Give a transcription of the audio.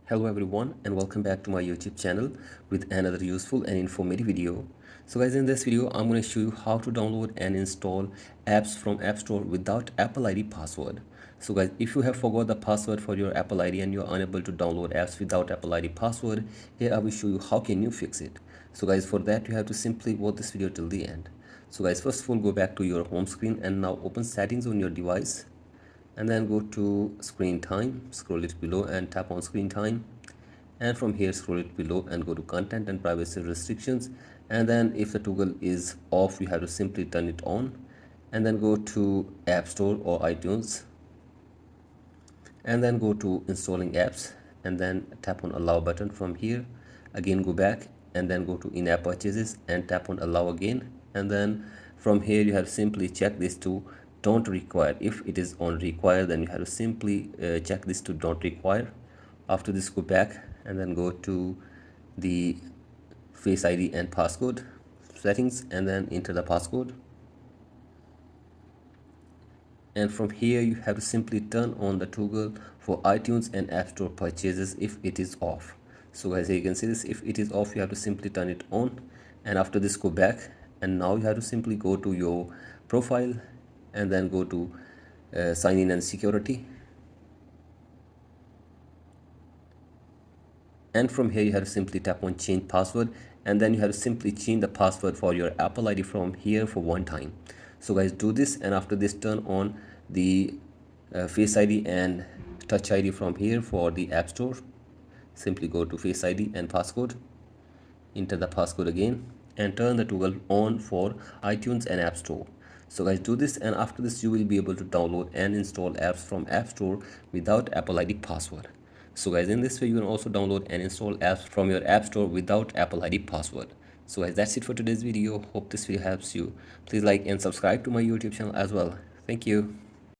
Hello everyone and welcome back to my YouTube channel with another useful and informative video. So guys, in this video I'm going to show you how to download and install apps from App Store without Apple ID password. So guys, if you have forgot the password for your Apple ID and you are unable to download apps without Apple ID password, here I will show you how can you fix it. So guys, for that you have to simply watch this video till the end. So guys, first of all go back to your home screen and now open settings on your device. And then go to screen time, scroll it below and tap on screen time, and from here scroll it below and go to content and privacy restrictions, and then if the toggle is off you have to simply turn it on, and then go to App Store or iTunes, and then go to installing apps, and then tap on allow button. From here again go back and then go to in-app purchases and tap on allow again, and then from here you have to simply check this to don't require. If it is on require, then you have to simply check this to don't require. After this go back and then go to the Face ID and passcode settings and then enter the passcode, and from here you have to simply turn on the toggle for iTunes and App Store purchases if it is off. So as you can see this, if it is off you have to simply turn it on, and after this go back and now you have to simply go to your profile and then go to sign in and security, and from here you have to simply tap on change password, and then you have to simply change the password for your Apple ID from here for one time. So guys, do this, and after this turn on the Face ID and Touch ID from here for the App Store. Simply go to Face ID and passcode, enter the passcode again, and turn the toggle on for iTunes and App Store. So guys, do this, and after this you will be able to download and install apps from App Store without Apple ID password. So guys, in this way you can also download and install apps from your App Store without Apple ID password. So guys, that's it for today's video. Hope this video helps you. Please like and subscribe to my YouTube channel as well. Thank you.